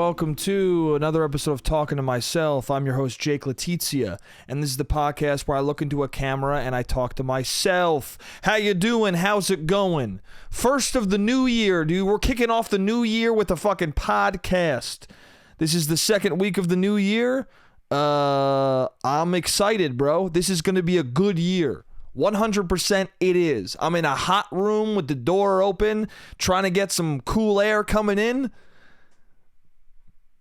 welcome to another episode of Talking to Myself. I'm your host, Jake Letizia, and this is the podcast where I look into a camera and I talk to myself. How you doing? How's it going? First of the new year, dude. We're kicking off the new year with a fucking podcast. This is the second week of the new year. I'm excited, bro. This is going to be a good year. 100% it is. I'm in a hot room with the door open, trying to get some cool air coming in.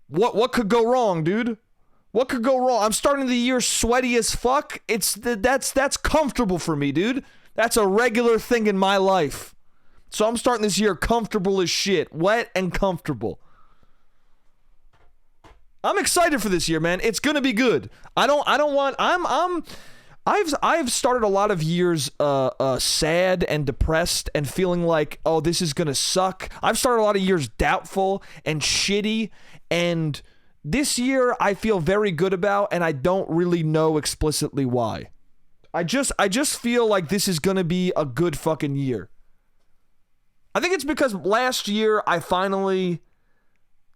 What could go wrong, dude? What could go wrong? I'm starting the year sweaty as fuck. That's comfortable for me, dude. That's a regular thing in my life. So I'm starting this year comfortable as shit, wet and comfortable. I'm excited for this year, man. It's gonna be good. I've started a lot of years sad and depressed and feeling like, oh, this is gonna suck. I've started a lot of years doubtful and shitty, and this year I feel very good about, and I don't really know explicitly why. I just feel like this is gonna be a good fucking year. I think it's because last year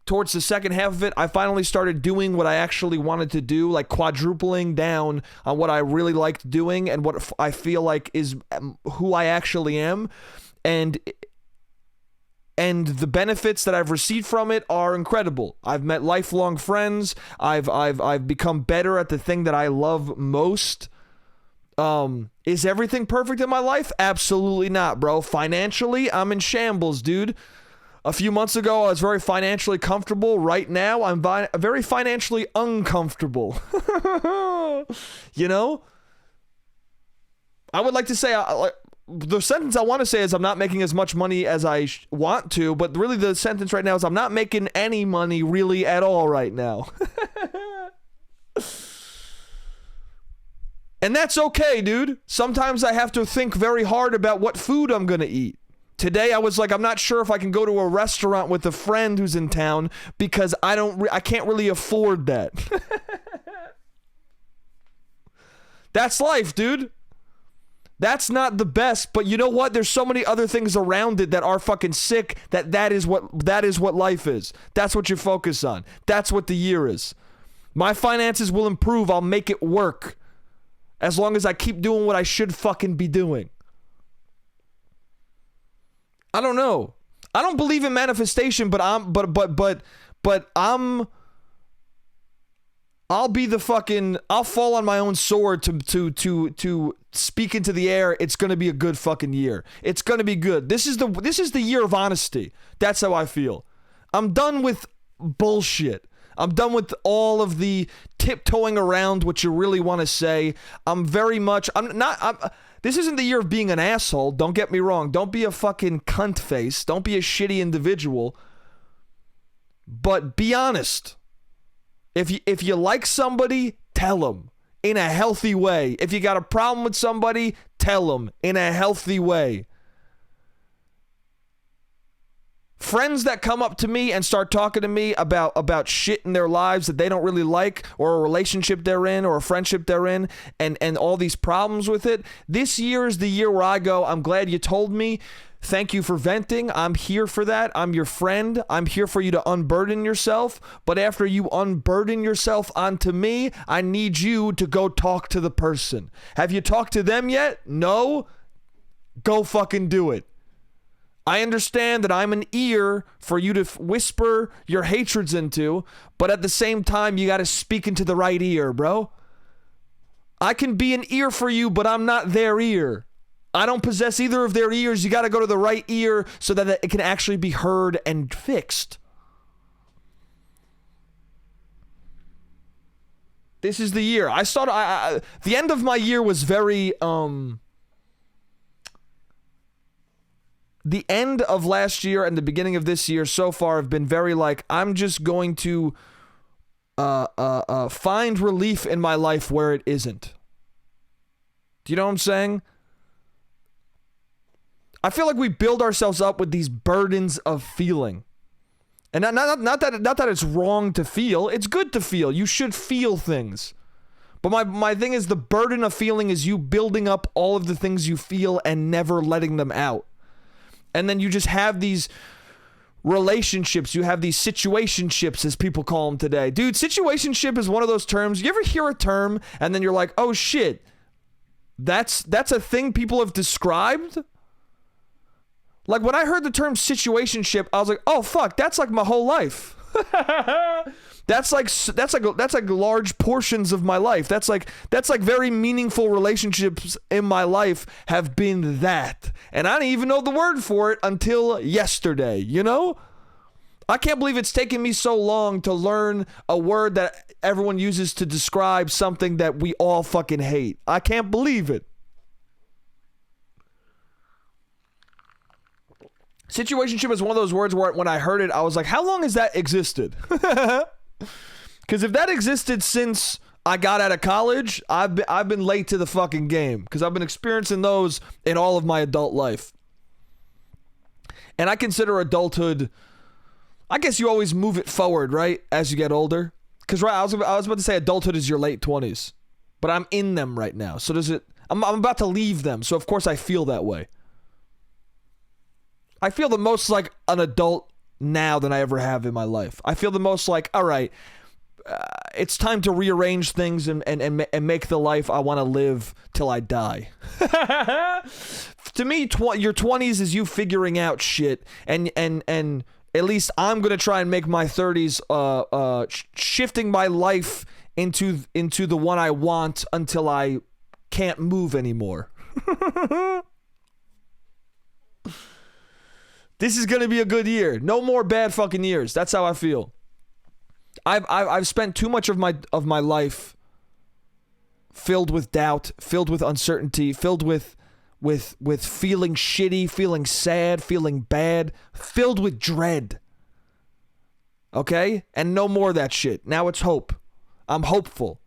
towards the second half of it, I finally started doing what I actually wanted to do, like quadrupling down on what I really liked doing and what I feel like is who I actually am. And the benefits that I've received from it are incredible. I've met lifelong friends. I've become better at the thing that I love most. Is everything perfect in my life? Absolutely not, bro. Financially, I'm in shambles, dude. A few months ago, I was very financially comfortable. Right now, I'm very financially uncomfortable. You know? I would like to say, the sentence I want to say is I'm not making as much money as I want to, but really the sentence right now is I'm not making any money really at all right now. And that's okay, dude. Sometimes I have to think very hard about what food I'm going to eat. Today I was like, I'm not sure if I can go to a restaurant with a friend who's in town because I can't really afford that. That's life, dude. That's not the best, but you know what? There's so many other things around it that are fucking sick that is what life is. That's what you focus on. That's what the year is. My finances will improve. I'll make it work. As long as I keep doing what I should fucking be doing. I don't know. I don't believe in manifestation, but I'll fall on my own sword to speak into the air. It's going to be a good fucking year. It's going to be good. This is the year of honesty. That's how I feel. I'm done with bullshit. I'm done with all of the tiptoeing around what you really want to say. This isn't the year of being an asshole. Don't get me wrong. Don't be a fucking cunt face. Don't be a shitty individual. But be honest. If you like somebody, tell them in a healthy way. If you got a problem with somebody, tell them in a healthy way. Friends that come up to me and start talking to me about shit in their lives that they don't really like, or a relationship they're in, or a friendship they're in, and all these problems with it. This year is the year where I go, I'm glad you told me. Thank you for venting. I'm here for that. I'm your friend. I'm here for you to unburden yourself. But after you unburden yourself onto me, I need you to go talk to the person. Have you talked to them yet? No? Go fucking do it. I understand that I'm an ear for you to whisper your hatreds into, but at the same time, you got to speak into the right ear, bro. I can be an ear for you, but I'm not their ear. I don't possess either of their ears. You got to go to the right ear so that it can actually be heard and fixed. This is the year. The end of my year was very, the end of last year and the beginning of this year so far have been very like, I'm just going to find relief in my life where it isn't. Do you know what I'm saying? I feel like we build ourselves up with these burdens of feeling. And not that it's wrong to feel. It's good to feel. You should feel things. But my thing is, the burden of feeling is you building up all of the things you feel and never letting them out. And then you just have these relationships. You have these situationships, as people call them today. Dude, situationship is one of those terms. You ever hear a term and then you're like, oh shit, that's a thing people have described? Like, when I heard the term situationship, I was like, oh fuck, that's like my whole life. That's like large portions of my life. That's like very meaningful relationships in my life have been that. And I didn't even know the word for it until yesterday, you know? I can't believe it's taken me so long to learn a word that everyone uses to describe something that we all fucking hate. I can't believe it. Situationship is one of those words where when I heard it, I was like, how long has that existed? Because if that existed since I got out of college, I've been late to the fucking game, because I've been experiencing those in all of my adult life. And I consider adulthood, I guess you always move it forward, right, as you get older. Because right, I was about to say adulthood is your late 20s, but I'm in them right now. So I'm about to leave them, so of course I feel that way. I feel the most like an adult now than I ever have in my life. I feel the most like, all right, it's time to rearrange things and make the life I want to live till I die. To me, your 20s is you figuring out shit, and at least I'm gonna try and make my 30s shifting my life into the one I want until I can't move anymore. This is gonna be a good year. No more bad fucking years. That's how I feel. I've spent too much of my life filled with doubt, filled with uncertainty, filled with feeling shitty, feeling sad, feeling bad, filled with dread. Okay? And no more of that shit. Now it's hope. I'm hopeful.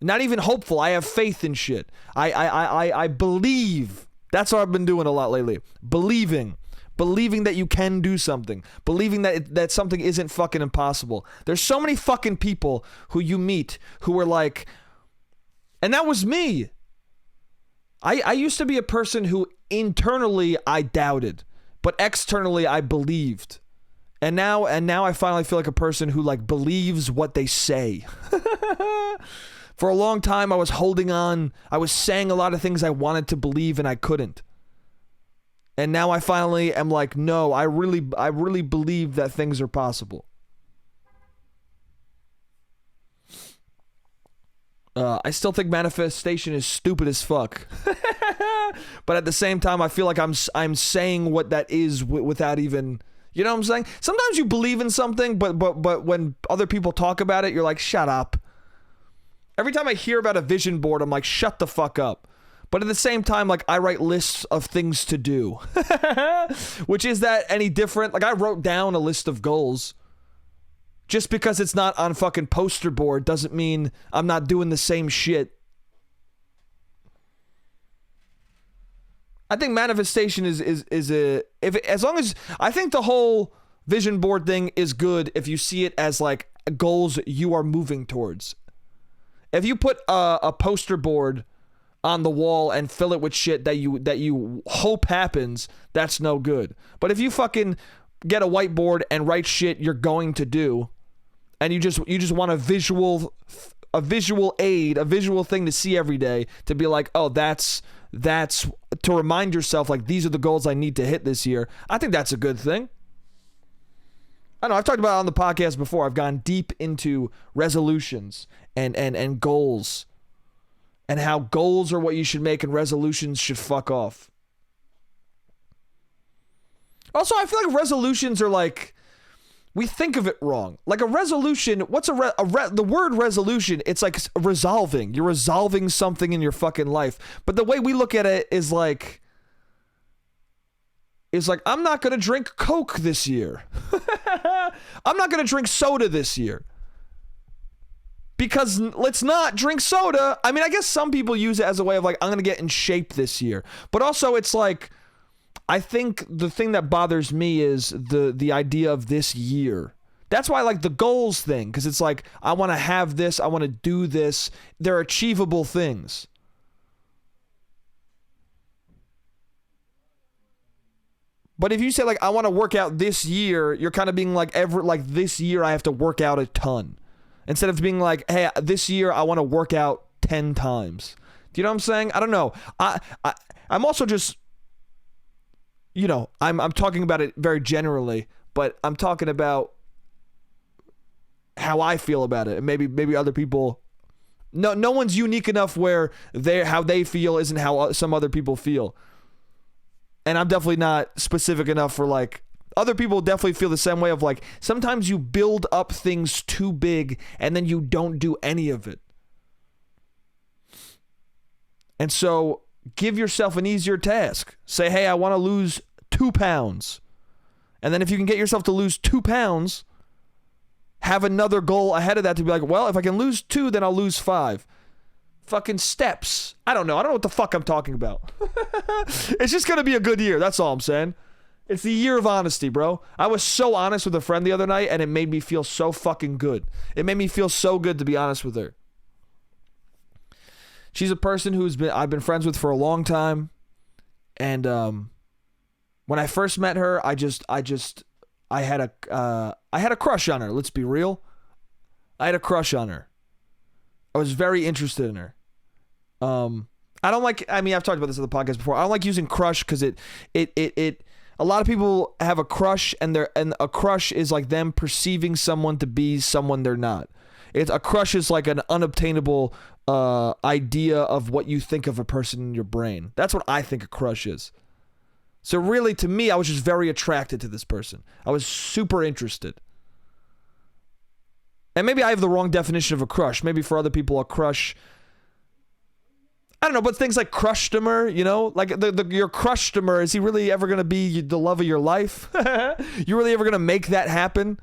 Not even hopeful. I have faith in shit. I believe. That's what I've been doing a lot lately. Believing that you can do something. Believing that something isn't fucking impossible. There's so many fucking people who you meet who are like, and that was me. I used to be a person who internally I doubted, but externally I believed. And now I finally feel like a person who like believes what they say. For a long time I was holding on. I was saying a lot of things I wanted to believe and I couldn't. And now I finally am like, no, I really believe that things are possible. I still think manifestation is stupid as fuck. But at the same time, I feel like I'm saying what that is without even, you know what I'm saying? Sometimes you believe in something, but when other people talk about it, you're like, shut up. Every time I hear about a vision board, I'm like, shut the fuck up. But at the same time, like, I write lists of things to do. Which, is that any different? Like, I wrote down a list of goals. Just because it's not on fucking poster board doesn't mean I'm not doing the same shit. I think manifestation is as long as, I think the whole vision board thing is good if you see it as like goals you are moving towards. If you put a poster board on the wall and fill it with shit that you hope happens, that's no good. But if you fucking get a whiteboard and write shit you're going to do, and you just want a visual aid, a visual thing to see every day, to be like, oh, that's to remind yourself, like, these are the goals I need to hit this year, I think that's a good thing. I know I've talked about it on the podcast before. I've gone deep into resolutions and goals, and how goals are what you should make and resolutions should fuck off. Also, I feel like resolutions are like, we think of it wrong. Like a resolution, what's the word resolution? It's like resolving. You're resolving something in your fucking life. But the way we look at it is like I'm not going to drink Coke this year. I'm not going to drink soda this year. Because let's not drink soda. I mean, I guess some people use it as a way of like, I'm going to get in shape this year. But also it's like, I think the thing that bothers me is the idea of this year. That's why I like the goals thing, because it's like, I want to have this, I want to do this. They're achievable things. But if you say like, I want to work out this year, you're kind of being like, this year I have to work out a ton. Instead of being like, hey, this year I want to work out 10 times. Do you know what I'm saying? I don't know. I'm also just, I'm talking about it very generally, but I'm talking about how I feel about it. And maybe other people, no one's unique enough where how they feel isn't how some other people feel. And I'm definitely not specific enough for like, other people definitely feel the same way of like, sometimes you build up things too big and then you don't do any of it. And so give yourself an easier task. Say, hey, I want to lose 2 pounds. And then if you can get yourself to lose 2 pounds, have another goal ahead of that to be like, well, if I can lose 2, then I'll lose 5. Fucking steps. I don't know what the fuck I'm talking about. It's just going to be a good year. That's all I'm saying. It's the year of honesty, bro. I was so honest with a friend the other night, and it made me feel so fucking good. It made me feel so good to be honest with her. She's a person I've been friends with for a long time. And when I first met her, I had a crush on her. Let's be real. I had a crush on her. I was very interested in her. I don't like, I've talked about this on the podcast before. I don't like using crush because it a lot of people have a crush and a crush is like them perceiving someone to be someone they're not. A crush is like an unobtainable idea of what you think of a person in your brain. That's what I think a crush is. So really, to me, I was just very attracted to this person. I was super interested. And maybe I have the wrong definition of a crush. Maybe for other people, a crush, I don't know, but things like crushtomer, like your crushtomer, is he really ever going to be the love of your life? You really ever going to make that happen?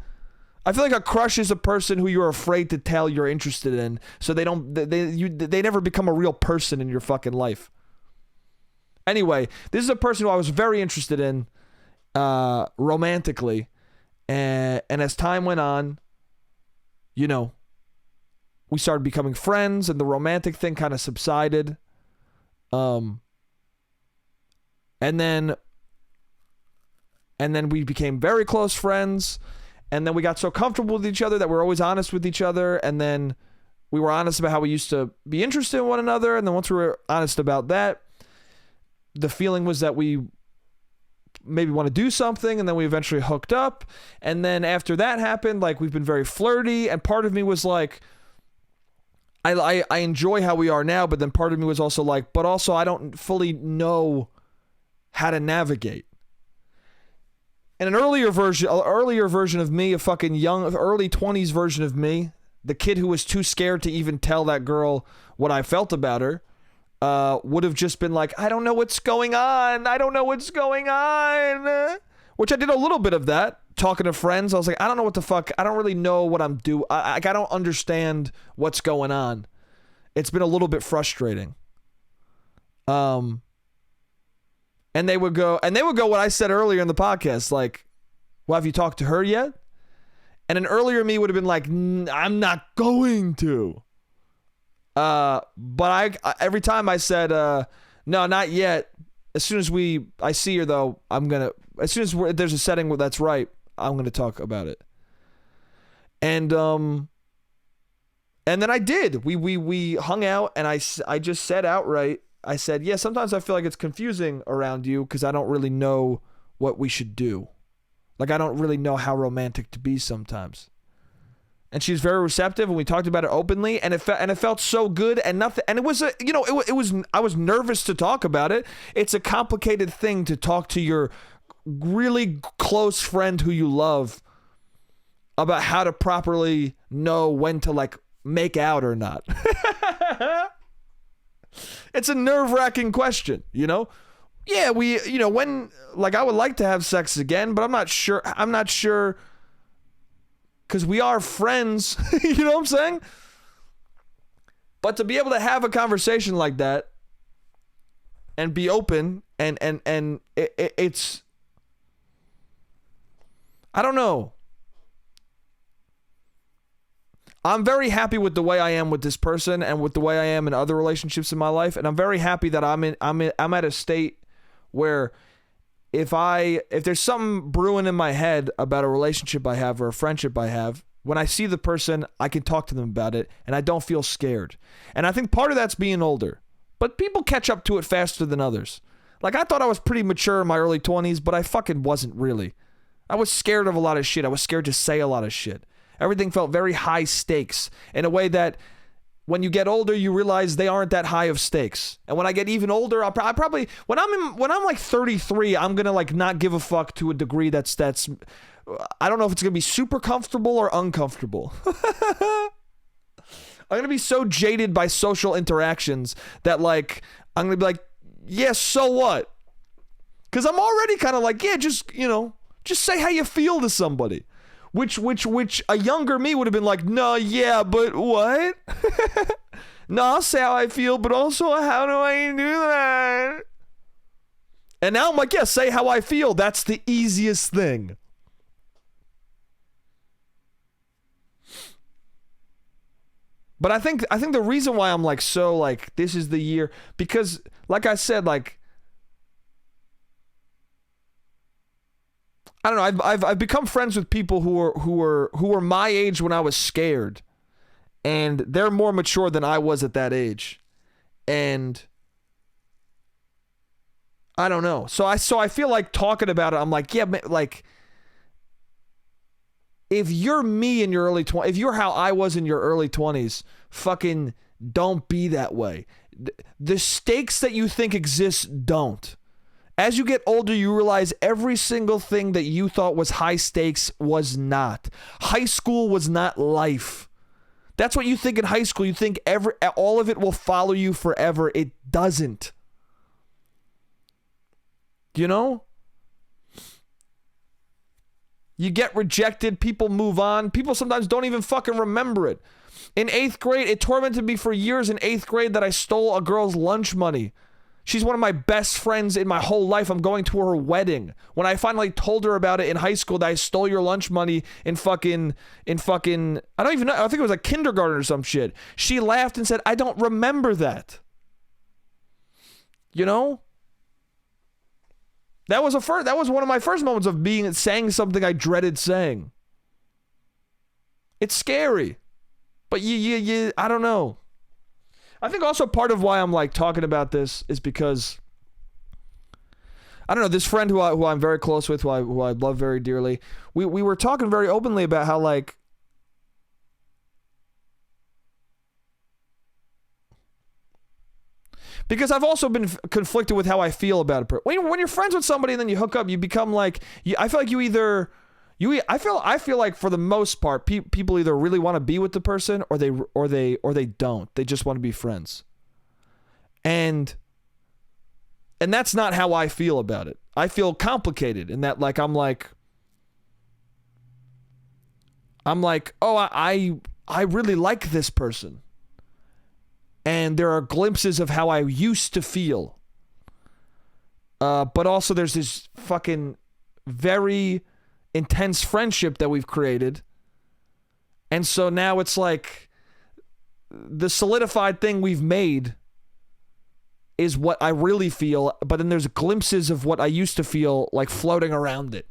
I feel like a crush is a person who you're afraid to tell you're interested in, so they never become a real person in your fucking life. Anyway, this is a person who I was very interested in romantically, and as time went on, we started becoming friends, and the romantic thing kind of subsided. And then we became very close friends, and then we got so comfortable with each other that we're always honest with each other, and then we were honest about how we used to be interested in one another, and then once we were honest about that, the feeling was that we maybe want to do something, and then we eventually hooked up, and then after that happened, like, we've been very flirty, and part of me was like, I enjoy how we are now, but then part of me was also like, but also I don't fully know how to navigate. And an earlier version of me, a fucking young, early 20s version of me, the kid who was too scared to even tell that girl what I felt about her, would have just been like, I don't know what's going on. Which I did a little bit of that, talking to friends. I was like, I don't know what the fuck. I don't really know what I'm doing. I don't understand what's going on. It's been a little bit frustrating. And they would go what I said earlier in the podcast, like, well, have you talked to her yet? And an earlier me would have been like, I'm not going to. But I every time I said, no, not yet. As soon as I see her though, as soon as there's a setting where that's right, I'm going to talk about it. And then I did. We hung out, and I just said outright, I said, yeah, sometimes I feel like it's confusing around you because I don't really know what we should do. Like, I don't really know how romantic to be sometimes. And she's very receptive, and we talked about it openly, and it felt so good, and nothing. And it was I was nervous to talk about it. It's a complicated thing to talk to your really close friend who you love about how to properly know when to, like, make out or not. It's a nerve-wracking question, Yeah, when, like, I would like to have sex again, but I'm not sure. Because we are friends, you know what I'm saying? But to be able to have a conversation like that and be open and it's, I don't know. I'm very happy with the way I am with this person and with the way I am in other relationships in my life, and I'm very happy that I'm at a state where if there's something brewing in my head about a relationship I have or a friendship I have, when I see the person, I can talk to them about it and I don't feel scared. And I think part of that's being older. But people catch up to it faster than others. Like, I thought I was pretty mature in my early 20s, but I fucking wasn't really. I was scared of a lot of shit. I was scared to say a lot of shit. Everything felt very high stakes in a way that when you get older, you realize they aren't that high of stakes. And when I get even older, I'll probably when I'm like 33, I'm gonna like not give a fuck to a degree that's I don't know if it's gonna be super comfortable or uncomfortable. I'm gonna be so jaded by social interactions that like I'm gonna be like, yeah, so what? Because I'm already kind of like, yeah, just say how you feel to somebody. Which a younger me would have been like, no, yeah, but what? No, I'll say how I feel, but also how do I do that? And now I'm like, yeah, say how I feel. That's the easiest thing. But I think the reason why I'm like so like this is the year, because like I said, like I don't know, I've become friends with people who were my age when I was scared, and they're more mature than I was at that age, and I don't know. So I feel like talking about it, I'm like, yeah, like if you're me in your early 20s, if you're how I was in your early 20s, fucking don't be that way. The stakes that you think exist don't. As you get older, you realize every single thing that you thought was high stakes was not. High school was not life. That's what you think in high school. You think all of it will follow you forever. It doesn't. You know? You get rejected, people move on. People sometimes don't even fucking remember it. In 8th grade, it tormented me for years in 8th grade that I stole a girl's lunch money. She's one of my best friends in my whole life. I'm going to her wedding. When I finally told her about it in high school that I stole your lunch money in fucking, I don't even know, I think it was like kindergarten or some shit. She laughed and said, I don't remember that. You know? That was one of my first moments of saying something I dreaded saying. It's scary. But I don't know. I think also part of why I'm like talking about this is because I don't know, this friend who I'm very close with, who I love very dearly, we were talking very openly about how like because I've also been conflicted with how I feel about it. When you're friends with somebody and then you hook up, you become like I feel like I feel like for the most part, people either really want to be with the person or they don't. They just want to be friends. And that's not how I feel about it. I feel complicated in that like I'm like, oh, I really like this person. And there are glimpses of how I used to feel. But also there's this fucking very intense friendship that we've created. And so now it's like the solidified thing we've made is what I really feel, but then there's glimpses of what I used to feel like floating around it.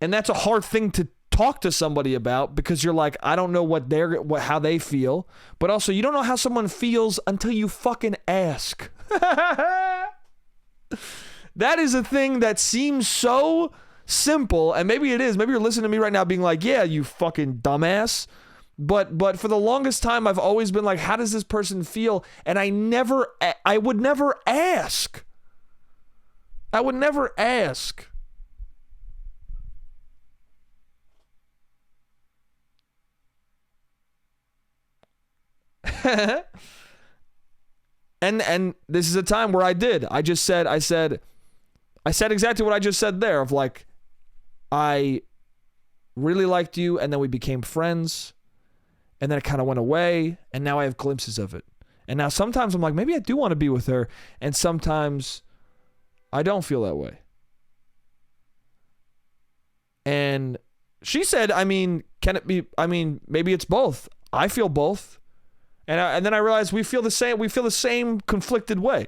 And that's a hard thing to talk to somebody about because you're like, I don't know how they feel, but also you don't know how someone feels until you fucking ask. That is a thing that seems so simple, and maybe it is. Maybe you're listening to me right now being like, yeah, you fucking dumbass. But for the longest time, I've always been like, how does this person feel? And I would never ask. I would never ask. And this is a time where I did. I said exactly what I just said there of like, I really liked you and then we became friends and then it kind of went away and now I have glimpses of it. And now sometimes I'm like, maybe I do want to be with her, and sometimes I don't feel that way. And she said, maybe it's both. I feel both. And then I realized we feel the same conflicted way.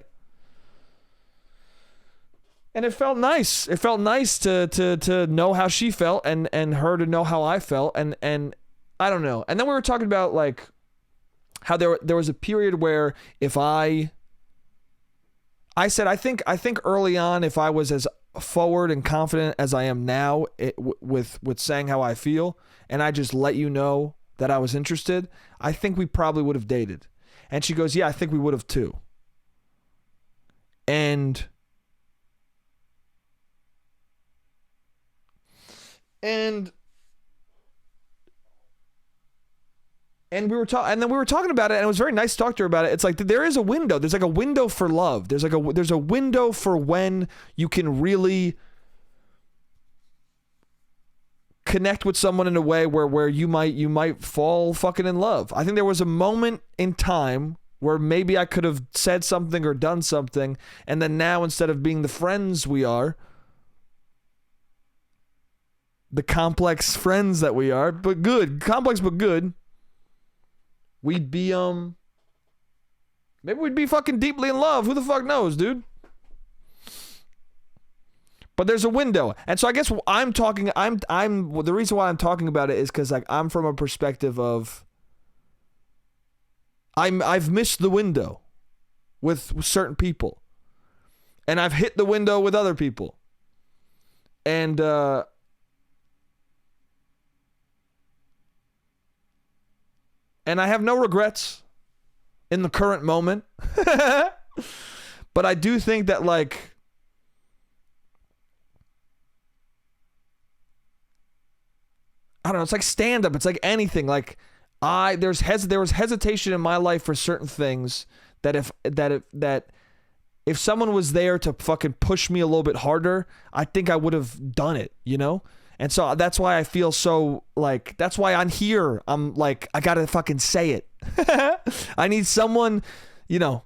And it felt nice. It felt nice to know how she felt and her to know how I felt. And I don't know. And then we were talking about like how there was a period where if I said, I think early on, if I was as forward and confident as I am now with saying how I feel, and I just let you know that I was interested, I think we probably would have dated. And she goes, yeah, I think we would have too. And we were and then we were talking about it, and it was very nice to talk to her about it. It's like there is a window. There's like a window for love. There's a window for when you can really connect with someone in a way where you might fall fucking in love. I think there was a moment in time where maybe I could have said something or done something, and then now, instead of being the friends we are, the complex friends that we are, but good, complex but good, we'd be maybe we'd be fucking deeply in love. Who the fuck knows, dude? But there's a window. And so I guess I'm the reason why I'm talking about it is because like I'm from a perspective of I've missed the window with certain people. And I've hit the window with other people. And I have no regrets in the current moment. But I do think that, like, I don't know, it's like stand-up. It's like anything. Like, there was hesitation in my life for certain things that if someone was there to fucking push me a little bit harder, I think I would have done it, you know? And so that's why I feel so, like, that's why I'm here. I'm like, I gotta fucking say it. I need someone, you know.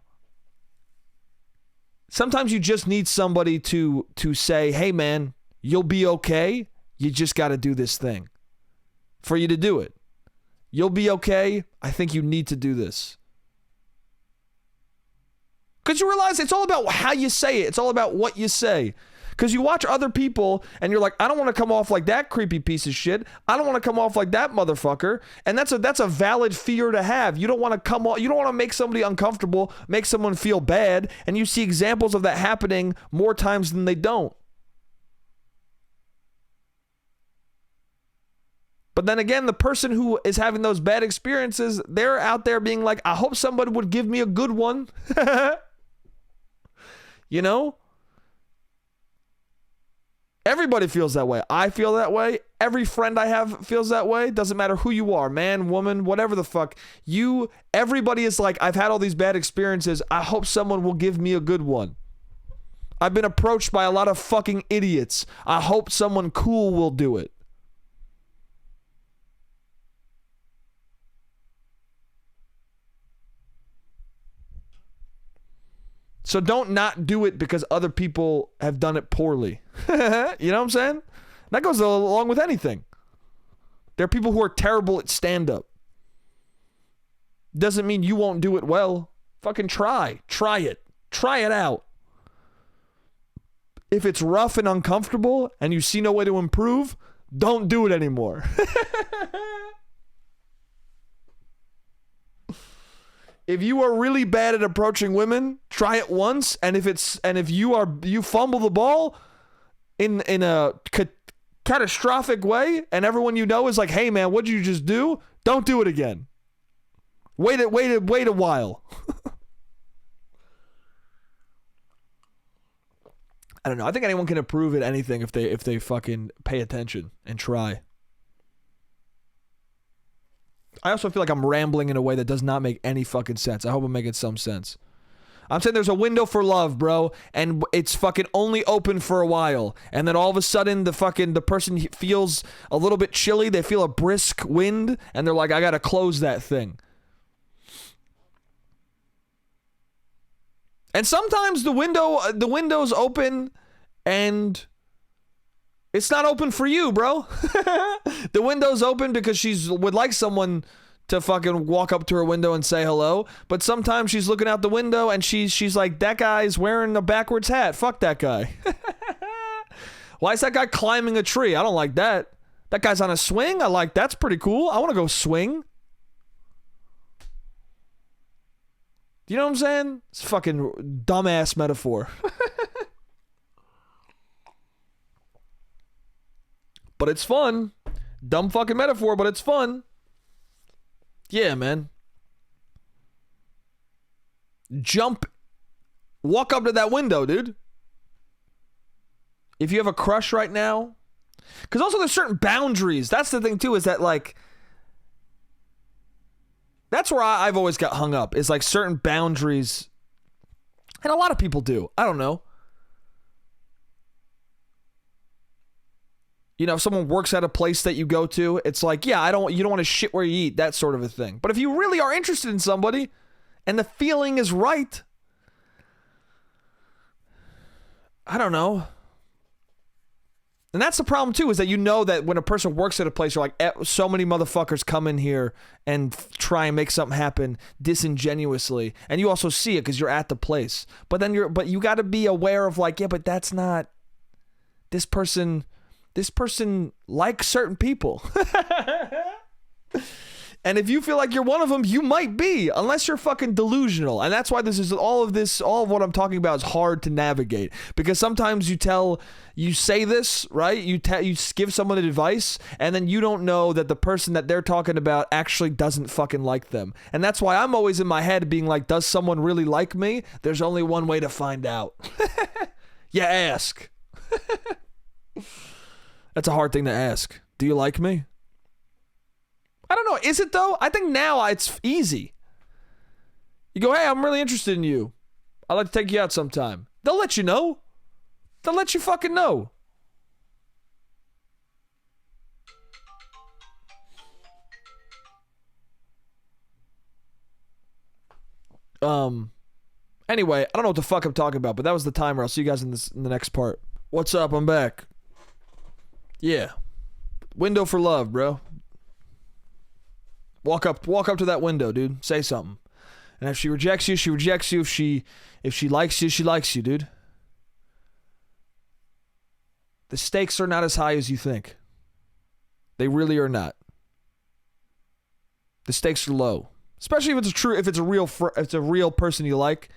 Sometimes you just need somebody to say, hey man, you'll be okay. You just gotta do this thing. For you to do it. You'll be okay. I think you need to do this. Because you realize it's all about how you say it. It's all about what you say. Because you watch other people and you're like, I don't want to come off like that creepy piece of shit. I don't want to come off like that motherfucker. And that's a valid fear to have. You don't want to come off, you don't want to make somebody uncomfortable, make someone feel bad. And you see examples of that happening more times than they don't. But then again, the person who is having those bad experiences, they're out there being like, I hope somebody would give me a good one. You know? Everybody feels that way. I feel that way. Every friend I have feels that way. Doesn't matter who you are, man, woman, whatever the fuck. Everybody is like, I've had all these bad experiences. I hope someone will give me a good one. I've been approached by a lot of fucking idiots. I hope someone cool will do it. So don't not do it because other people have done it poorly. You know what I'm saying? That goes along with anything. There are people who are terrible at stand-up. Doesn't mean you won't do it well. Fucking try. Try it. Try it out. If it's rough and uncomfortable and you see no way to improve, don't do it anymore. If you are really bad at approaching women, try it once, and if you fumble the ball in a catastrophic way, and everyone you know is like, "Hey man, what did you just do?" Don't do it again. Wait a while. I don't know. I think anyone can improve at anything if they fucking pay attention and try. I also feel like I'm rambling in a way that does not make any fucking sense. I hope I'm making some sense. I'm saying there's a window for love, bro, and it's fucking only open for a while. And then all of a sudden, the person feels a little bit chilly. They feel a brisk wind, and they're like, I gotta close that thing. And sometimes the window's open, and it's not open for you, bro. The window's open because she would like someone to fucking walk up to her window and say hello. But sometimes she's looking out the window and she's like, that guy's wearing a backwards hat. Fuck that guy. Why is that guy climbing a tree? I don't like that. That guy's on a swing? I like that's pretty cool. I want to go swing. You know what I'm saying? It's a fucking dumbass metaphor. But it's fun. Dumb fucking metaphor, but it's fun. Yeah, man. Walk up to that window, dude. If you have a crush right now. Because also there's certain boundaries. That's the thing too, is that like, that's where I've always got hung up, is like certain boundaries. And a lot of people do. I don't know. You know, if someone works at a place that you go to, it's like, yeah, you don't want to shit where you eat, that sort of a thing. But if you really are interested in somebody and the feeling is right, I don't know. And that's the problem too, is that you know that when a person works at a place, you're like, so many motherfuckers come in here and try and make something happen disingenuously, and you also see it because you're at the place. But then you got to be aware of like, yeah, but that's not this person. This person likes certain people. And if you feel like you're one of them, you might be, unless you're fucking delusional. And that's why all of what I'm talking about is hard to navigate. Because sometimes you say this, right? You give someone advice, and then you don't know that the person that they're talking about actually doesn't fucking like them. And that's why I'm always in my head being like, does someone really like me? There's only one way to find out. You ask. That's a hard thing to ask. Do you like me? I don't know. Is it though? I think now it's easy. You go, hey, I'm really interested in you. I'd like to take you out sometime. They'll let you know. They'll let you fucking know. Anyway, I don't know what the fuck I'm talking about, but that was the timer. I'll see you guys in the next part. What's up? I'm back. Yeah. Window for love, bro. Walk up to that window, dude. Say something. And if she rejects you, she rejects you. If she likes you, she likes you, dude. The stakes are not as high as you think. They really are not. The stakes are low. Especially if it's a real person you like.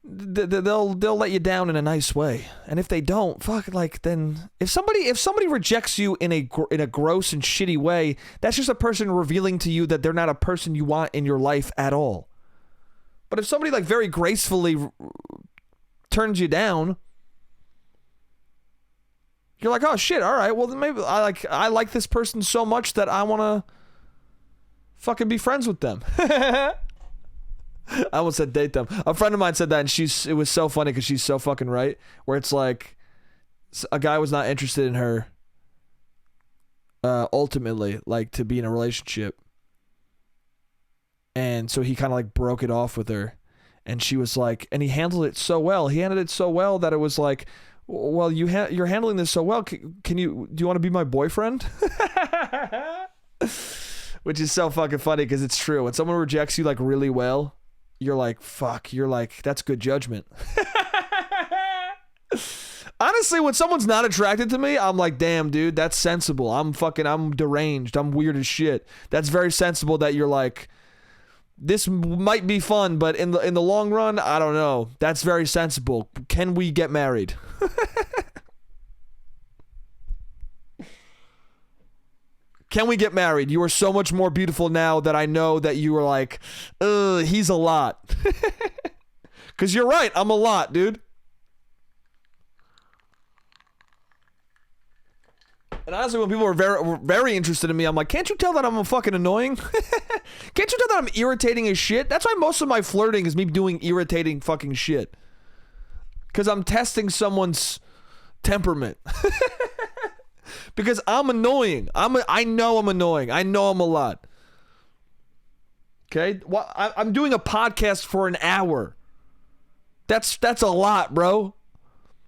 They'll let you down in a nice way, and if they don't, then if somebody rejects you in a gross and shitty way, that's just a person revealing to you that they're not a person you want in your life at all. But if somebody like very gracefully turns you down, you're like, oh shit, all right, well then maybe I like this person so much that I want to fucking be friends with them. I almost said date them. A friend of mine said that, and it was so funny because she's so fucking right. Where it's like, a guy was not interested in her, ultimately, like to be in a relationship, and so he kind of like broke it off with her, and she was like, and he handled it so well. He handled it so well that it was like, well, you're handling this so well. Do you want to be my boyfriend? Which is so fucking funny because it's true. When someone rejects you like really well, you're like, fuck, that's good judgment. Honestly, when someone's not attracted to me, I'm like, damn, dude, that's sensible. I'm deranged. I'm weird as shit. That's very sensible that you're like, this might be fun, but in the long run, I don't know. That's very sensible. Can we get married? Can we get married? You are so much more beautiful now that I know that you were like, he's a lot. Because you're right, I'm a lot, dude. And honestly, when people were very interested in me, I'm like, can't you tell that I'm fucking annoying? Can't you tell that I'm irritating as shit? That's why most of my flirting is me doing irritating fucking shit. Because I'm testing someone's temperament. Because I'm annoying. I know I'm annoying. I know I'm a lot. Okay? Well, I'm doing a podcast for an hour. That's a lot, bro.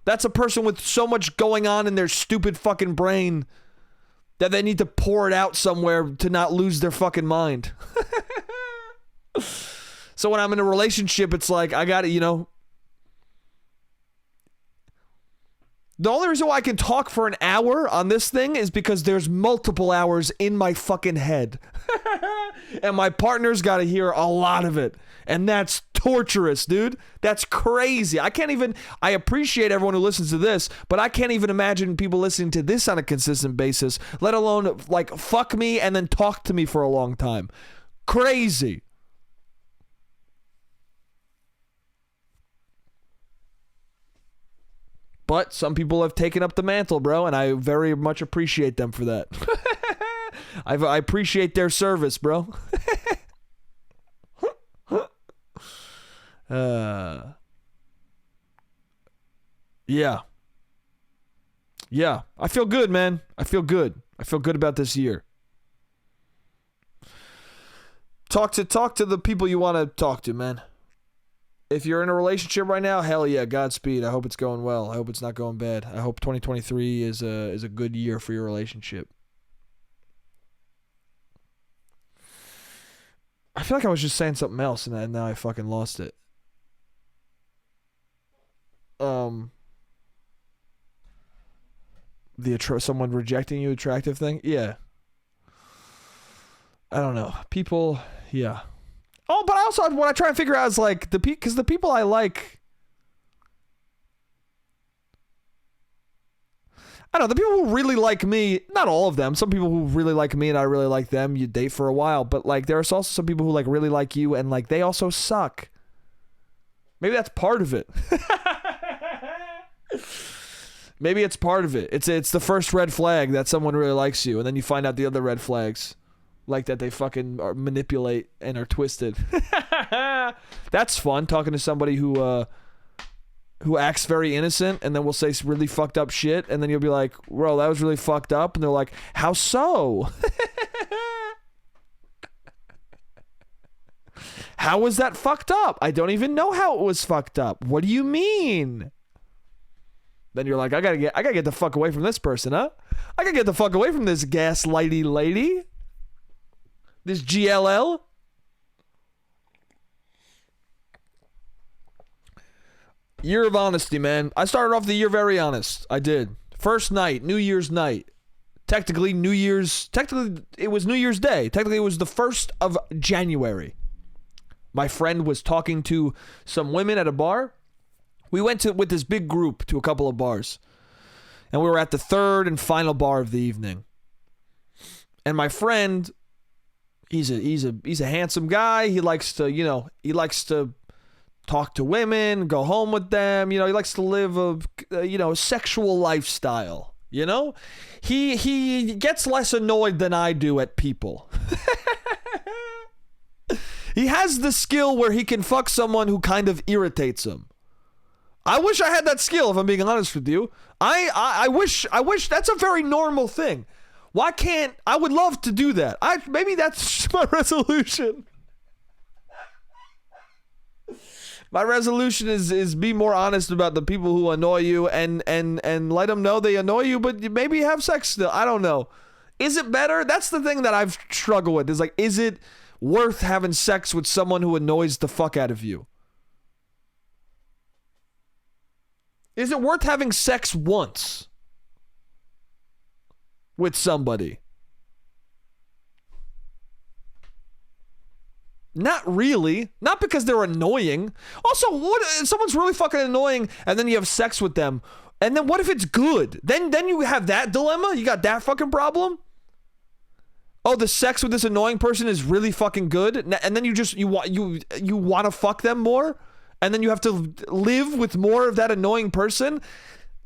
That's a person with so much going on in their stupid fucking brain that they need to pour it out somewhere to not lose their fucking mind. So when I'm in a relationship, it's like, I gotta, The only reason why I can talk for an hour on this thing is because there's multiple hours in my fucking head. And my partner's got to hear a lot of it. And that's torturous, dude. That's crazy. I appreciate everyone who listens to this, but I can't even imagine people listening to this on a consistent basis, let alone like fuck me and then talk to me for a long time. Crazy. But some people have taken up the mantle, bro, and I very much appreciate them for that. I appreciate their service, bro. Yeah. Yeah. I feel good, man. I feel good. I feel good about this year. Talk to the people you want to talk to, man. If you're in a relationship right now, hell yeah, Godspeed. I hope it's going well. I hope it's not going bad. I hope 2023 is a good year for your relationship. I feel like I was just saying something else and now I fucking lost it. Someone rejecting you attractive thing? Yeah. I don't know. People, yeah. Oh, but also what I try and figure out is like because the people I like, I don't know, the people who really like me, not all of them, some people who really like me and I really like them, you date for a while, but like there's also some people who like really like you and like they also suck. Maybe that's part of it. Maybe it's part of it. It's the first red flag that someone really likes you, and then you find out the other red flags. Like that they fucking manipulate and are twisted. That's fun, talking to somebody who acts very innocent and then will say really fucked up shit, and then you'll be like, bro, that was really fucked up, and they're like, how so? How was that fucked up? I don't even know how it was fucked up. What do you mean? Then you're like, I gotta get the fuck away from this person, huh? I gotta get the fuck away from this gaslighty lady. This GLL. Year of honesty, man. I started off the year very honest. I did. First night, New Year's night. Technically, it was New Year's Day. Technically, it was the 1st of January. My friend was talking to some women at a bar. We went with this big group to a couple of bars. And we were at the third and final bar of the evening. And my friend, he's a handsome guy. He likes to talk to women, go home with them. He likes to live a sexual lifestyle. He gets less annoyed than I do at people. He has the skill where he can fuck someone who kind of irritates him. I wish I had that skill, if I'm being honest with you. I wish that's a very normal thing. Why can't I would love to do that. Maybe that's my resolution. My resolution is be more honest about the people who annoy you and let them know they annoy you, but maybe have sex still. I don't know. Is it better? That's the thing that I've struggled with. Is like, is it worth having sex with someone who annoys the fuck out of you? Is it worth having sex once with somebody? Not really. Not because they're annoying. Also, what if someone's really fucking annoying and then you have sex with them? And then what if it's good? Then you have that dilemma? You got that fucking problem? Oh, the sex with this annoying person is really fucking good, and then you want to fuck them more, and then you have to live with more of that annoying person.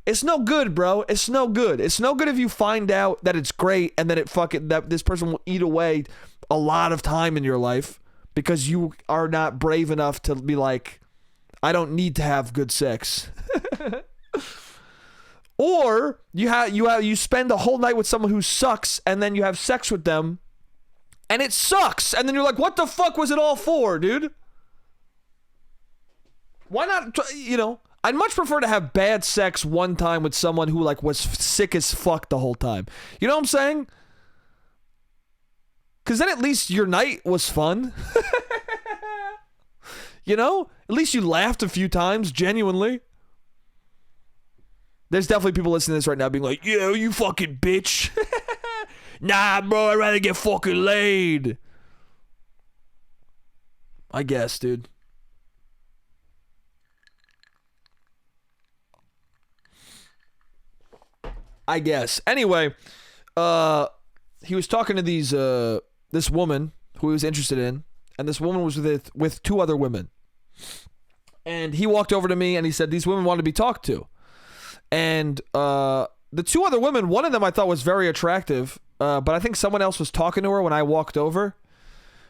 It's no good, bro. It's no good. It's no good if you find out that it's great, and then that this person will eat away a lot of time in your life because you are not brave enough to be like, I don't need to have good sex. Or you spend the whole night with someone who sucks, and then you have sex with them, and it sucks, and then you're like, what the fuck was it all for, dude? Why not? I'd much prefer to have bad sex one time with someone who like was sick as fuck the whole time. You know what I'm saying? Because then at least your night was fun. At least you laughed a few times, genuinely. There's definitely people listening to this right now being like, yeah, you fucking bitch. Nah, bro, I'd rather get fucking laid. I guess, dude. I guess. Anyway, he was talking to this woman who he was interested in, and this woman was with two other women. And he walked over to me and he said these women wanted to be talked to. And the two other women, one of them I thought was very attractive, but I think someone else was talking to her when I walked over.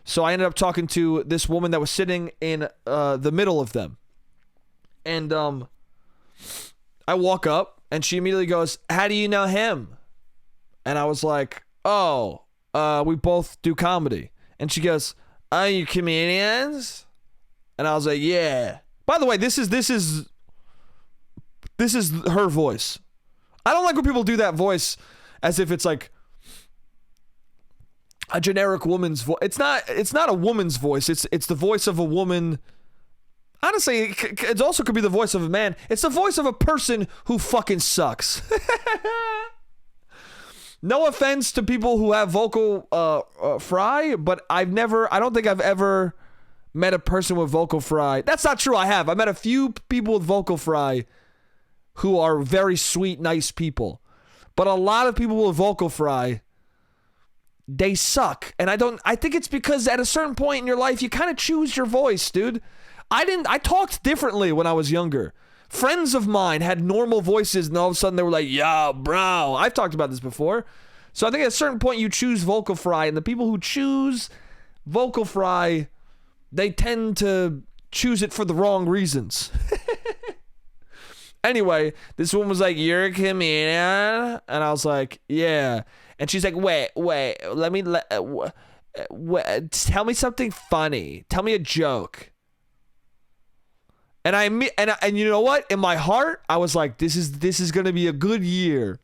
So I ended up talking to this woman that was sitting in the middle of them. And I walk up and she immediately goes, how do you know him? And I was like, oh, we both do comedy. And she goes, are you comedians? And I was like, yeah. By the way, this is her voice. I don't like when people do that voice as if it's like a generic woman's voice. It's not a woman's voice. It's the voice of a woman. Honestly, it also could be the voice of a man. It's the voice of a person who fucking sucks. No offense to people who have vocal fry, but I don't think I've ever met a person with vocal fry. That's not true. I've met a few people with vocal fry who are very sweet, nice people. But a lot of people with vocal fry, they suck. And I think it's because at a certain point in your life, you kind of choose your voice, dude. I talked differently when I was younger. Friends of mine had normal voices and all of a sudden they were like, yo, bro. I've talked about this before. So I think at a certain point you choose vocal fry, and the people who choose vocal fry, they tend to choose it for the wrong reasons. Anyway, this woman was like, you're a comedian? And I was like, yeah. And she's like, wait, tell me something funny. Tell me a joke. And you know what? In my heart, I was like, this is going to be a good year.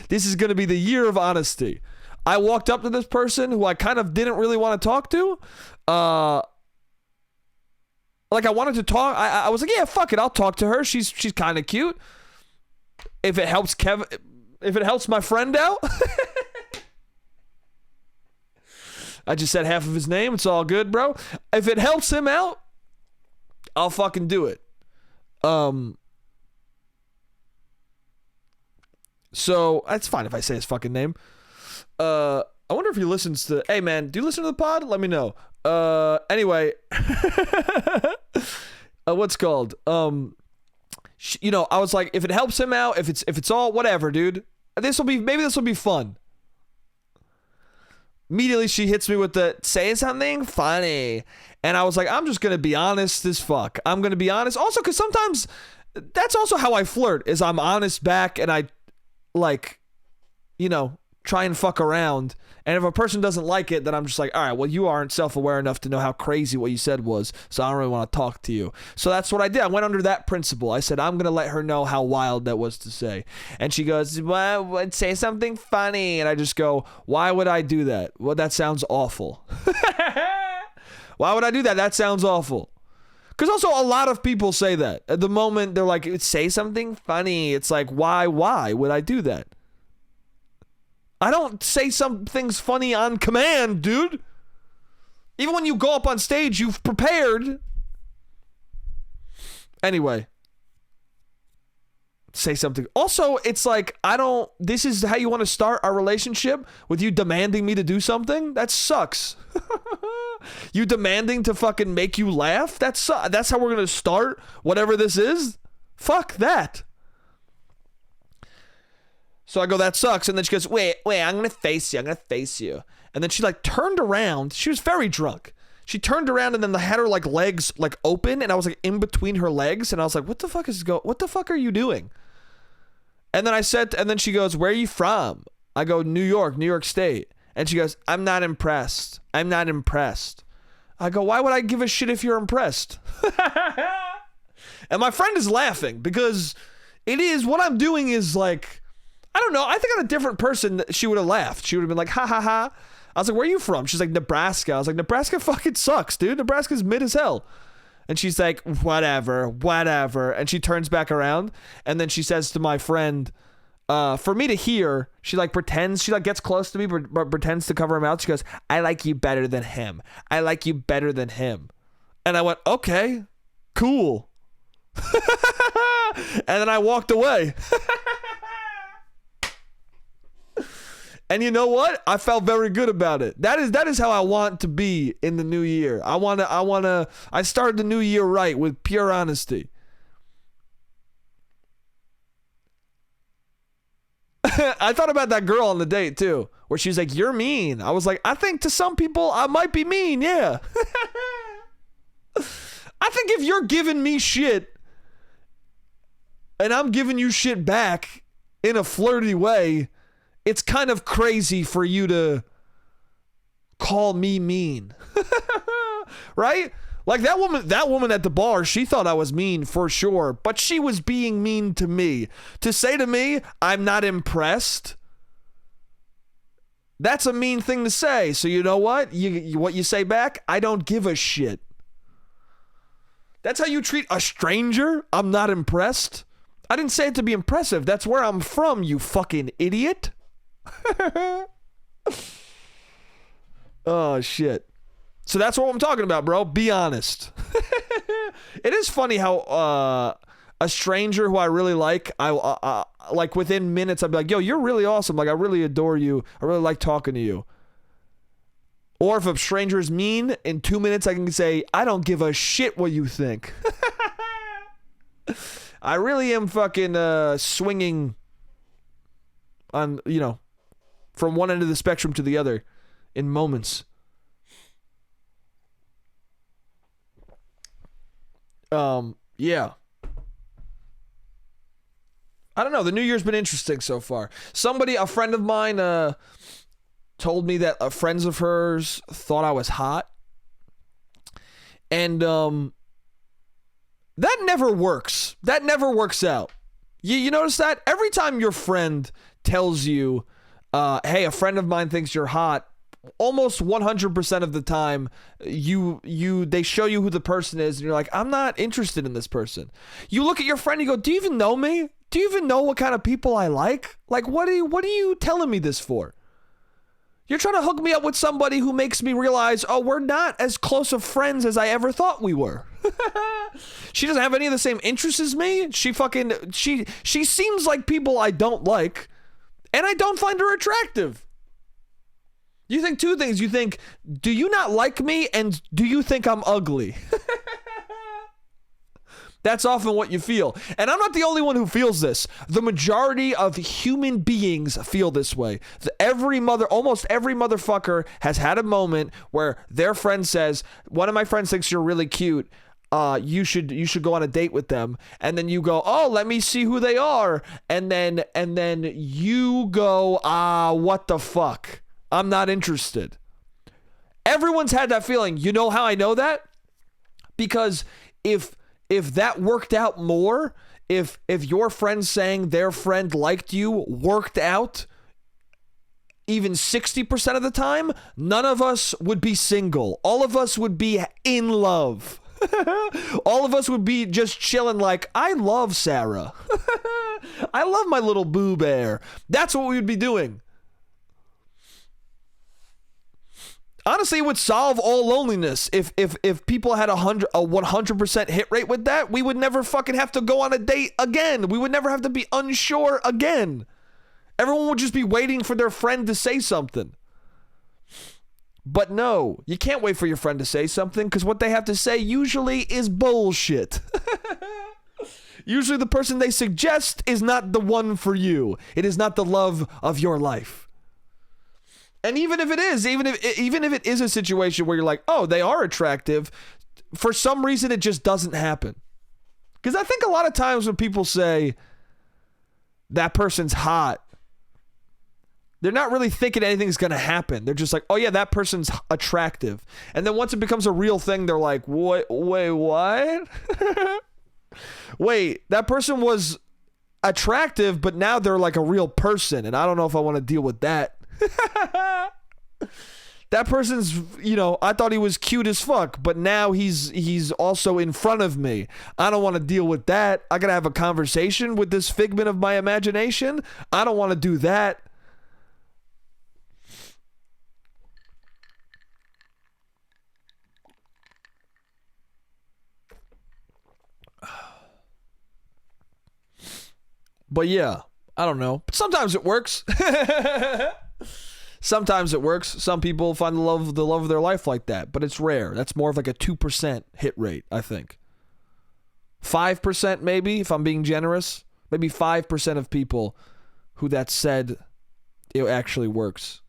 This is going to be the year of honesty. I walked up to this person who I kind of didn't really want to talk to. Like I wanted to talk. I was like, yeah, fuck it. I'll talk to her. She's kind of cute. If it helps if it helps my friend out. I just said half of his name. It's all good, bro. If it helps him out, I'll fucking do it. So that's fine if I say his fucking name. I wonder if he listens to. Hey man, do you listen to the pod? Let me know. Anyway, what's called? You know, I was like, if it helps him out, if it's all whatever, dude. This will be fun. Immediately she hits me with the say something funny. And I was like, I'm just going to be honest as fuck. I'm going to be honest. Also, because sometimes that's also how I flirt, is I'm honest back and I, like, you know, try and fuck around. And if a person doesn't like it, then I'm just like, all right, well, you aren't self-aware enough to know how crazy what you said was, so I don't really want to talk to you. So that's what I did. I went under that principle. I said, I'm going to let her know how wild that was to say. And she goes, well, say something funny. And I just go, why would I do that? Well, that sounds awful. Why would I do that? That sounds awful. Because also a lot of people say that. At the moment, they're like, say something funny. It's like, why would I do that? I don't say some things funny on command, dude. Even when you go up on stage, you've prepared. Anyway. Say something. Also, it's like, this is how you want to start our relationship? With you demanding me to do something? That sucks. You demanding to fucking make you laugh? That's how we're going to start whatever this is? Fuck that. So I go, that sucks. And then she goes, wait, I'm going to face you. And then she like turned around. She was very drunk. She turned around and then had her like legs like open. And I was like in between her legs. And I was like, what the fuck are you doing? And then she goes, where are you from? I go, New York State. And she goes, I'm not impressed. I go, why would I give a shit if you're impressed? And my friend is laughing because what I'm doing is like, I don't know. I think on a different person, she would have laughed. She would have been like, ha, ha, ha. I was like, where are you from? She's like, Nebraska. I was like, Nebraska fucking sucks, dude. Nebraska's mid as hell. And she's like, whatever. And she turns back around, and then she says to my friend, for me to hear, she like pretends, she like gets close to me, but pretends to cover her mouth. She goes, I like you better than him. I like you better than him. And I went, okay, cool. And then I walked away. And you know what? I felt very good about it. That is how I want to be in the new year. I started the new year right with pure honesty. I thought about that girl on the date too, where she's like, you're mean. I was like, I think to some people I might be mean, yeah. I think if you're giving me shit and I'm giving you shit back in a flirty way, it's kind of crazy for you to call me mean. Right? Like that woman at the bar, she thought I was mean for sure, but she was being mean to me. To say to me, I'm not impressed, that's a mean thing to say. So you know what? What you say back? I don't give a shit. That's how you treat a stranger? I'm not impressed? I didn't say it to be impressive. That's where I'm from, you fucking idiot. Oh, shit. So that's what I'm talking about, bro. Be honest. It is funny how a stranger who I really like, I like within minutes, I'd be like, yo, you're really awesome. Like, I really adore you. I really like talking to you. Or if a stranger is mean, in 2 minutes I can say, I don't give a shit what you think. I really am fucking swinging on, you know, from one end of the spectrum to the other in moments. Yeah. I don't know. The new year's been interesting so far. A friend of mine, told me that friends of hers thought I was hot. And, that never works. That never works out. You notice that? Every time your friend tells you, hey, a friend of mine thinks you're hot, almost 100% of the time, they show you who the person is, and you're like, I'm not interested in this person. You look at your friend, you go, do you even know me? Do you even know what kind of people I like? Like, what are you telling me this for? You're trying to hook me up with somebody who makes me realize, oh, we're not as close of friends as I ever thought we were. She doesn't have any of the same interests as me. She seems like people I don't like, and I don't find her attractive. You think two things. You think, do you not like me, and do you think I'm ugly? That's often what you feel. And I'm not the only one who feels this. The majority of human beings feel this way. Almost every motherfucker has had a moment where their friend says, one of my friends thinks you're really cute. You should go on a date with them. And then you go, oh, let me see who they are. And then you go, what the fuck? I'm not interested. Everyone's had that feeling. You know how I know that? Because if that worked out more, if your friend saying their friend liked you worked out even 60% of the time, none of us would be single. All of us would be in love. All of us would be just chilling like, I love Sarah. I love my little Boo Bear. That's what we would be doing. Honestly, it would solve all loneliness. If people had a 100% hit rate with that, we would never fucking have to go on a date again. We would never have to be unsure again. Everyone would just be waiting for their friend to say something. But no, you can't wait for your friend to say something, because what they have to say usually is bullshit. Usually the person they suggest is not the one for you. It is not the love of your life. And even if it is, even if it is a situation where you're like, oh, they are attractive, for some reason it just doesn't happen. Because I think a lot of times when people say that person's hot, they're not really thinking anything's going to happen. They're just like, oh yeah, that person's attractive. And then once it becomes a real thing, they're like, wait, what? Wait, that person was attractive, but now they're like a real person, and I don't know if I want to deal with that. that person's, I thought he was cute as fuck, but now he's also in front of me. I don't want to deal with that. I gotta have a conversation with this figment of my imagination. I don't want to do that. But yeah, I don't know. But sometimes it works. Sometimes it works. Some people find the love of their life like that, but it's rare. That's more of like a 2% hit rate, I think. 5% maybe, if I'm being generous. Maybe 5% of people who that said it actually works.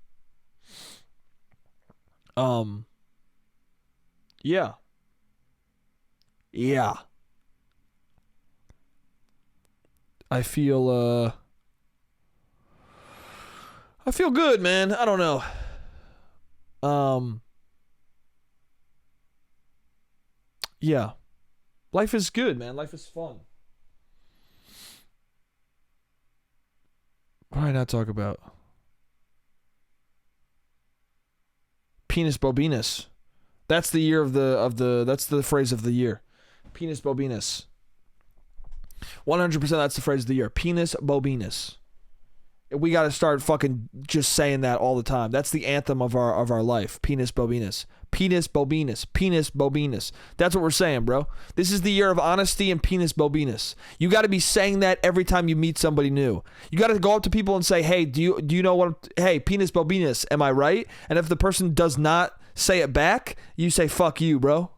Yeah. Yeah. I feel good, man. I don't know. Yeah. Life is good, man. Life is fun. Why not talk about penis Bo Benis? That's the year of the that's the phrase of the year. Penis Bo Benis. 100% that's the phrase of the year. Penis Bo Benis. We got to start fucking just saying that all the time. That's the anthem of our life. Penis Bo Benis. Penis Bo Benis. Penis Bo Benis. That's what we're saying, bro. This is the year of honesty and penis Bo Benis. You got to be saying that every time you meet somebody new. You got to go up to people and say, "Hey, do you know what? Hey, penis Bo Benis, am I right?" And if the person does not say it back, you say, "Fuck you, bro."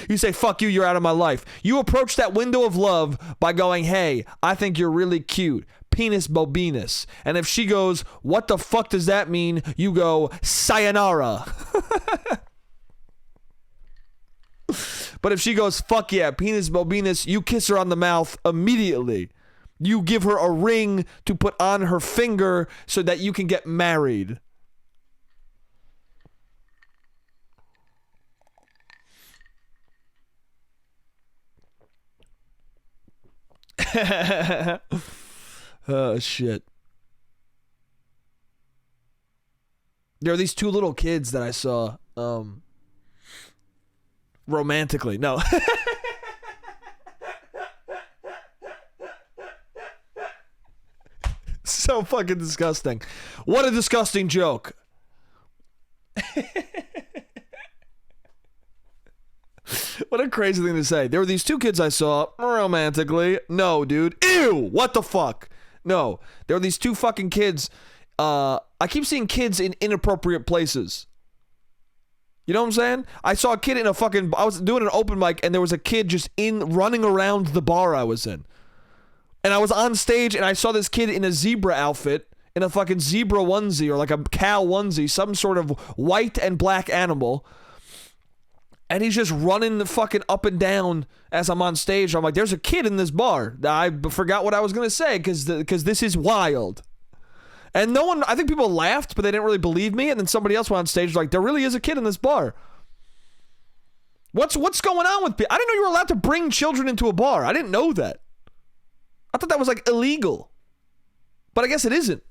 You say, "Fuck you, you're out of my life." You approach that window of love by going, "Hey, I think you're really cute. Penis Bo Benis." And if she goes, "What the fuck does that mean?" You go, "Sayonara." But if she goes, "Fuck yeah, penis Bo Benis," you kiss her on the mouth immediately. You give her a ring to put on her finger so that you can get married. Oh, shit. There are these two little kids that I saw romantically. No. So fucking disgusting. What a disgusting joke. What a crazy thing to say. There were these two kids I saw romantically. No, dude. Ew. What the fuck? No. There were these two fucking kids. I keep seeing kids in inappropriate places. You know what I'm saying? I saw a kid in a fucking... I was doing an open mic and there was a kid just running around the bar I was in. And I was on stage and I saw this kid in a zebra outfit, in a fucking zebra onesie or like a cow onesie, some sort of white and black animal. And he's just running the fucking up and down as I'm on stage. I'm like, there's a kid in this bar. I forgot what I was going to say because this is wild. And no one, I think people laughed, but they didn't really believe me. And then somebody else went on stage like, there really is a kid in this bar. What's going on with people? I didn't know you were allowed to bring children into a bar. I didn't know that. I thought that was like illegal. But I guess it isn't.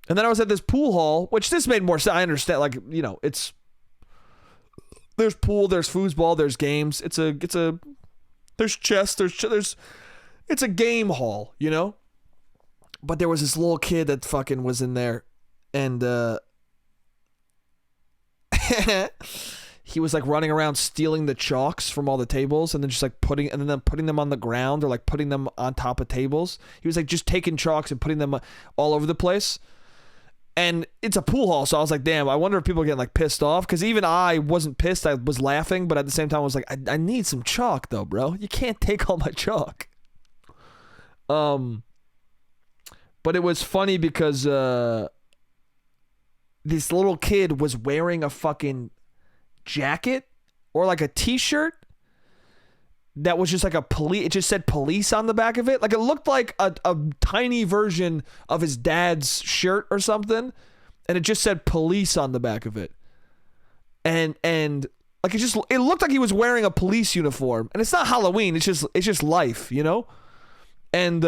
And then I was at this pool hall, which this made more sense. I understand, like, you know, there's pool, there's foosball, there's games. There's chess, it's a game hall, you know? But there was this little kid that fucking was in there, and he was like running around stealing the chalks from all the tables and then just like putting them on the ground or like putting them on top of tables. He was like just taking chalks and putting them all over the place. And it's a pool hall, so I was like, damn, I wonder if people are getting like pissed off, because even I wasn't pissed. I was laughing, but at the same time I was like, I need some chalk though, bro. You can't take all my chalk. But it was funny because this little kid was wearing a fucking jacket or like a t-shirt that was just like it just said police on the back of it. Like it looked like a tiny version of his dad's shirt or something, and it just said police on the back of it. And like it looked like he was wearing a police uniform. And it's not Halloween, it's just life, you know? And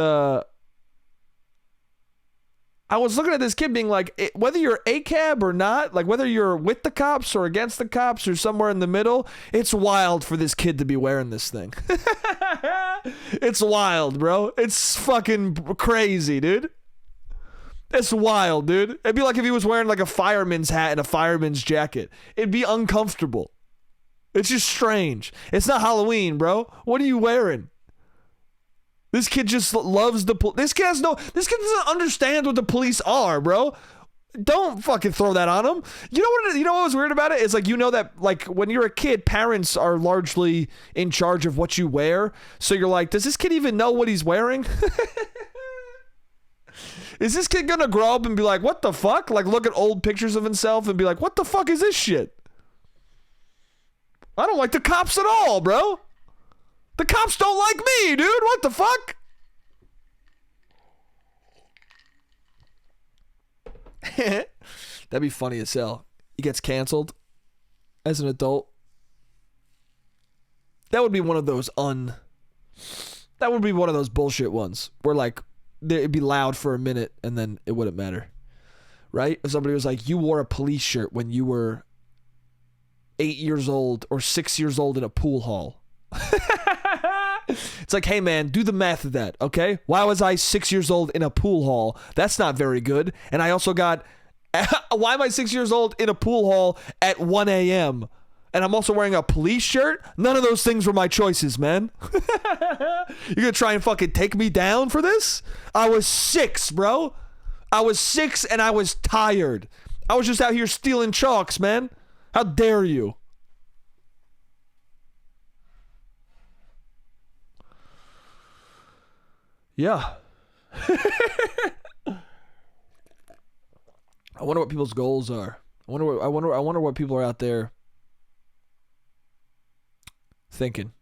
I was looking at this kid being like, whether you're ACAB or not, like whether you're with the cops or against the cops or somewhere in the middle, it's wild for this kid to be wearing this thing. It's wild, bro. It's fucking crazy, dude. It's wild, dude. It'd be like if he was wearing like a fireman's hat and a fireman's jacket. It'd be uncomfortable. It's just strange. It's not Halloween, bro. What are you wearing? This kid just loves the police. This kid doesn't understand what the police are, bro. Don't fucking throw that on him. You know what was weird about it? It's like, you know that like when you're a kid, parents are largely in charge of what you wear. So you're like, does this kid even know what he's wearing? Is this kid gonna grow up and be like, what the fuck? Like look at old pictures of himself and be like, what the fuck is this shit? I don't like the cops at all, bro. The cops don't like me, dude. What the fuck? That'd be funny as hell. He gets canceled as an adult. That would be one of those that would be one of those bullshit ones where like it'd be loud for a minute and then it wouldn't matter. Right? If somebody was like, you wore a police shirt when you were 8 years old or 6 years old in a pool hall. It's like, hey man, do the math of that, okay? Why was I 6 years old in a pool hall? That's not very good. And I also got, why am I 6 years old in a pool hall at 1 a.m.? And I'm also wearing a police shirt? None of those things were my choices, man. You're gonna try and fucking take me down for this? I was 6, bro. I was 6 and I was tired. I was just out here stealing chalks, man. How dare you? Yeah. I wonder what people's goals are. I wonder what people are out there thinking.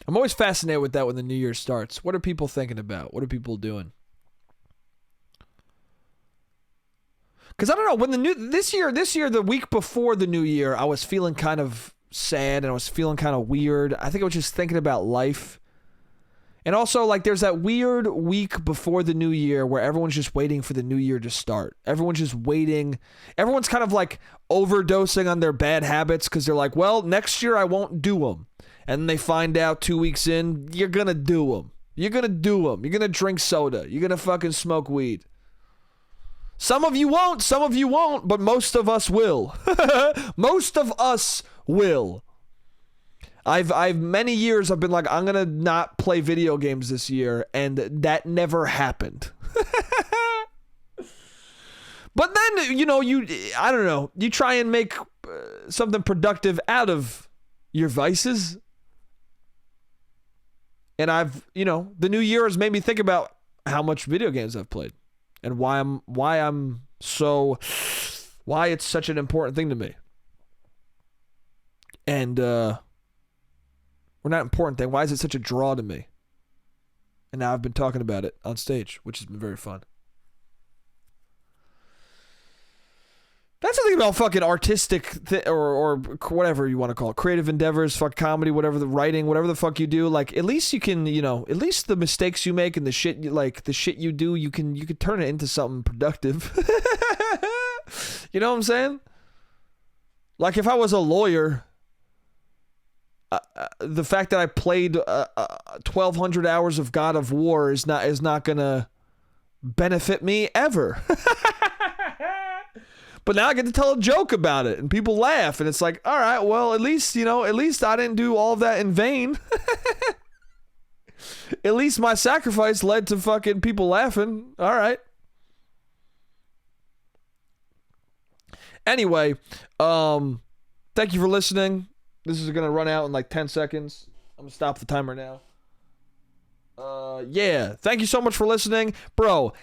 I'm always fascinated with that when the new year starts. What are people thinking about? What are people doing? Because I don't know, when this year, the week before the new year, I was feeling kind of sad and I was feeling kind of weird. I think I was just thinking about life. And also, like, there's that weird week before the new year where everyone's just waiting for the new year to start. Everyone's just waiting. Everyone's kind of like overdosing on their bad habits because they're like, well, next year I won't do them. And then they find out 2 weeks in, you're going to do them. You're going to do them. You're going to drink soda. You're going to fucking smoke weed. Some of you won't, but most of us will. Most of us will. I've many years I've been like, I'm gonna not play video games this year, and that never happened. But then, I don't know, you try and make something productive out of your vices. And the new year has made me think about how much video games I've played and why it's such an important thing to me. And or not important thing. Why is it such a draw to me? And now I've been talking about it on stage, which has been very fun. That's the thing about fucking artistic or whatever you want to call it, creative endeavors, fuck comedy, whatever the writing, whatever the fuck you do. Like at least you can, at least the mistakes you make and the shit you do, you can turn it into something productive. You know what I'm saying? Like if I was a lawyer. The fact that I played 1,200 hours of God of War is not gonna benefit me ever. But now I get to tell a joke about it, and people laugh, and it's like, all right, well, at least I didn't do all of that in vain. At least my sacrifice led to fucking people laughing. All right. Anyway, thank you for listening. This is going to run out in like 10 seconds. I'm going to stop the timer now. Yeah. Thank you so much for listening. Bro,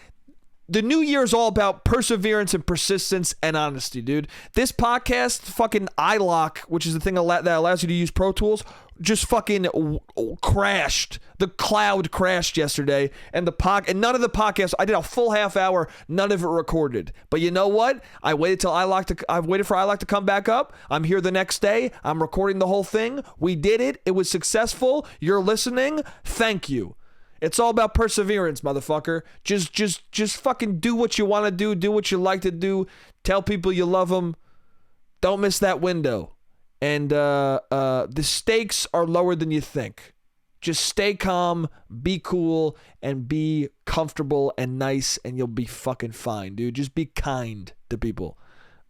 the new year is all about perseverance and persistence and honesty, dude. This podcast, fucking iLock, which is the thing that allows you to use Pro Tools, just fucking crashed. The cloud crashed yesterday, and none of the podcasts. I did a full half hour, none of it recorded. But you know what? I waited for iLock to come back up. I'm here the next day. I'm recording the whole thing. We did it. It was successful. You're listening. Thank you. It's all about perseverance, motherfucker. Just fucking do what you want to do what you like to do. Tell people you love them. Don't miss that window. And the stakes are lower than you think. Just stay calm, be cool, and be comfortable and nice, and you'll be fucking fine, dude. Just be kind to people.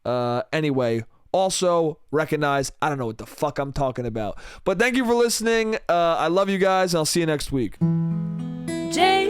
Anyway, also recognize I don't know what the fuck I'm talking about. But thank you for listening. I love you guys, and I'll see you next week. Jay